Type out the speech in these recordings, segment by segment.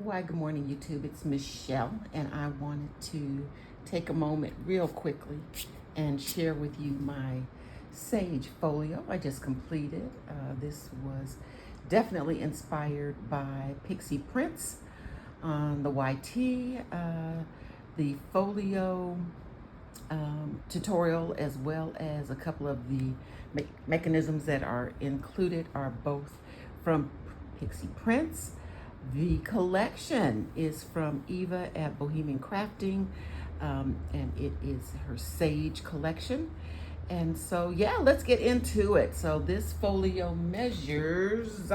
Why, good morning, YouTube. It's Michelle, and I wanted to take a moment real quickly and share with you my Sage Folio I just completed. This was definitely inspired by Pixie Prints on the YT, the Folio tutorial, as well as a couple of the mechanisms that are included are both from Pixie Prints. The collection is from Eva at Bohemian Crafting, and it is her Sage collection. And so, yeah, let's get into it. So this folio measures,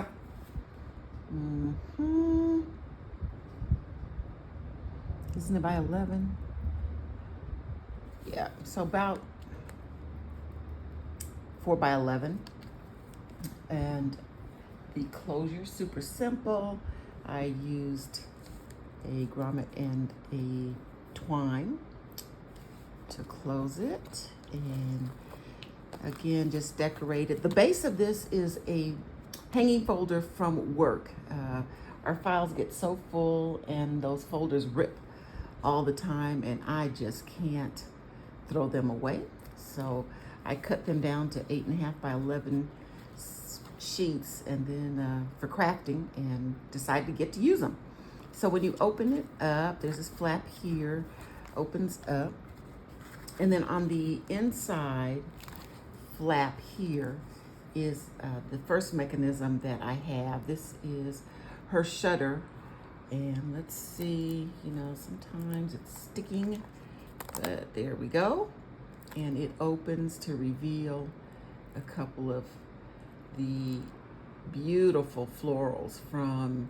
isn't it by 11? Yeah, so about 4 by 11. And the closure, super simple. I used a grommet and a twine to close it, and again just decorated. The base of this is a hanging folder from work. Our files get so full and those folders rip all the time, and I just can't throw them away. So I cut them down to 8.5 by 11 sheets, and then for crafting, and decided to get to use them. So when you open it up, there's this flap here, opens up, and then on the inside flap here is the first mechanism that I have. This is her shutter, and let's see, sometimes it's sticking, but there we go. And it opens to reveal a couple of the beautiful florals from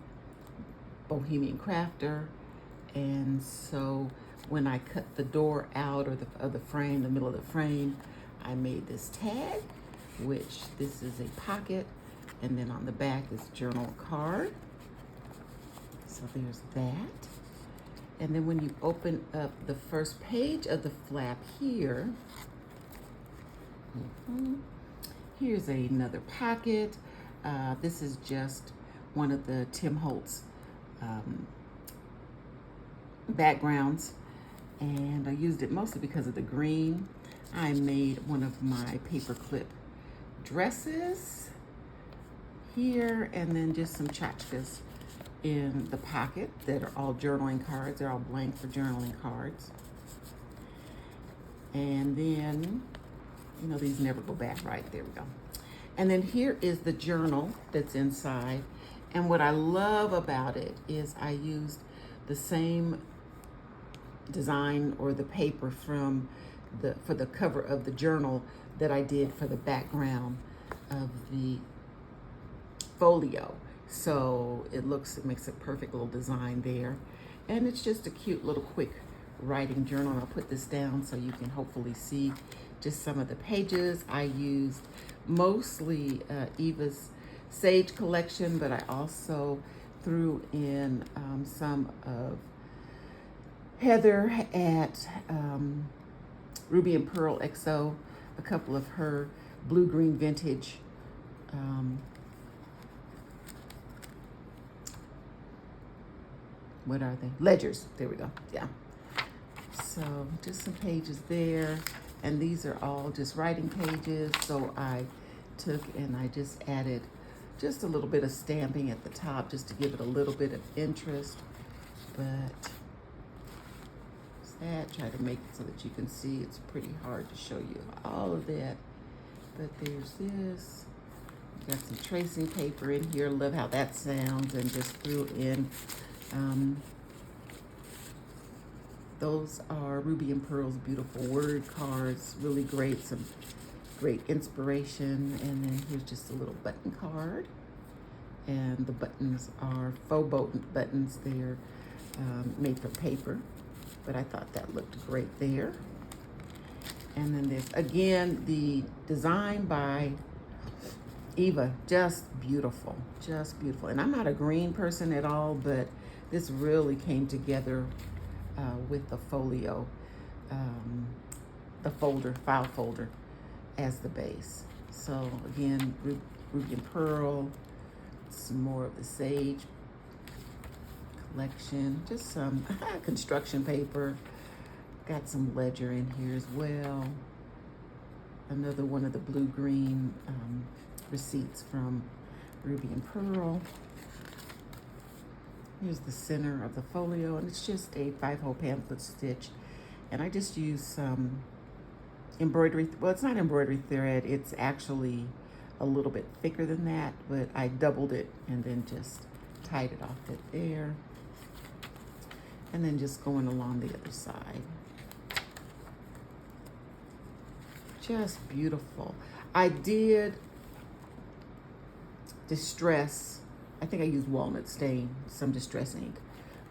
Bohemian Crafter. And so when I cut the door out of the frame, the middle of the frame, I made this tag, which this is a pocket, and then on the back is journal card. So there's that. And then when you open up the first page of the flap here, here's another pocket. This is just one of the Tim Holtz backgrounds, and I used it mostly because of the green. I made one of my paperclip dresses here, and then just some tchotchkes in the pocket that are all journaling cards. They're all blank for journaling cards. And then, these never go back, right? There we go. And then here is the journal that's inside. And what I love about it is I used the same design or the paper for the cover of the journal that I did for the background of the folio. So it makes a perfect little design there. And it's just a cute little quick writing journal. And I'll put this down so you can hopefully see just some of the pages. I used mostly Eva's Sage collection, but I also threw in some of Heather at Ruby and Pearl XO, a couple of her blue-green vintage what are they? Ledgers. There we go. Yeah. So just some pages there. And these are all just writing pages. So I took and I just added just a little bit of stamping at the top just to give it a little bit of interest. But that, try to make it so that you can see. It's pretty hard to show you all of that. But there's this. Got some tracing paper in here. Love how that sounds. And just threw in those are Ruby and Pearl's beautiful word cards. Really great, some great inspiration. And then here's just a little button card. And the buttons are faux buttons. They're made from paper, but I thought that looked great there. And then there's, again, the design by Eva, just beautiful, just beautiful. And I'm not a green person at all, but this really came together with the folio, the file folder as the base. So again, Ruby and Pearl, some more of the Sage collection. Just some construction paper. Got some ledger in here as well. Another one of the blue-green receipts from Ruby and Pearl. Here's the center of the folio, and it's just a 5-hole pamphlet stitch. And I just use some embroidery, well, it's not embroidery thread, it's actually a little bit thicker than that, but I doubled it and then just tied it off it there. And then just going along the other side. Just beautiful. I did distress, I think I used walnut stain, some distress ink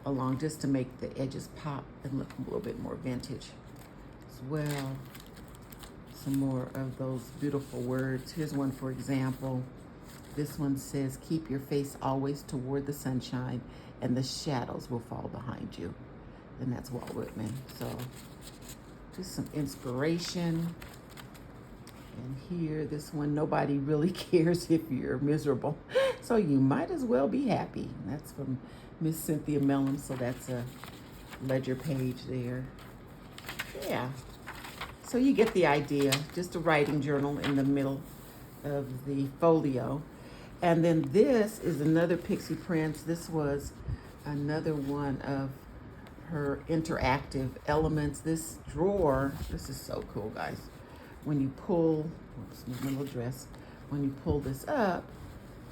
along just to make the edges pop and look a little bit more vintage as well. Some more of those beautiful words. Here's one, for example. This one says, keep your face always toward the sunshine and the shadows will fall behind you. And that's Walt Whitman. So just some inspiration. And here, this one, nobody really cares if you're miserable. So you might as well be happy. And that's from Miss Cynthia Mellon. So that's a ledger page there. Yeah. So you get the idea. Just a writing journal in the middle of the folio. And then this is another Pixie Prince. This was another one of her interactive elements. This drawer, this is so cool, guys. When you pull, oops, my little dress. When you pull this up,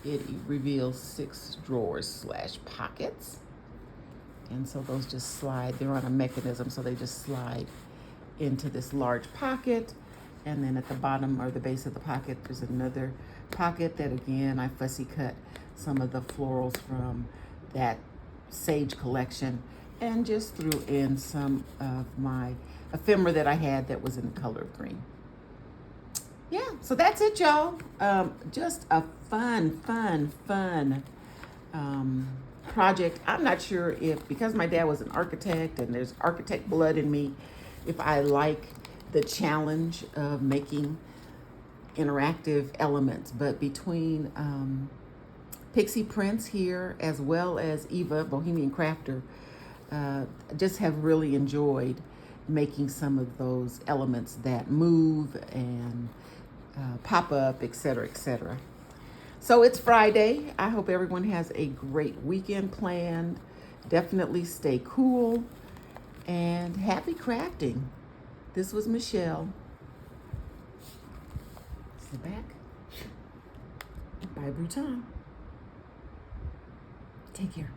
it reveals 6 drawers / pockets. And so those just slide. They're on a mechanism, so they just slide into this large pocket. And then at the bottom or the base of the pocket, there's another pocket that, again, I fussy cut some of the florals from that Sage collection and just threw in some of my ephemera that I had that was in the color of green. Yeah, so that's it, y'all. Just a fun project. I'm not sure if, because my dad was an architect and there's architect blood in me, if I like the challenge of making interactive elements. But between Pixie Prince here, as well as Eva, Bohemian Crafter, just have really enjoyed making some of those elements that move and pop up, etc., etc. So it's Friday. I hope everyone has a great weekend planned. Definitely stay cool and happy crafting. This was Michelle. Sit back. byBruton. Take care.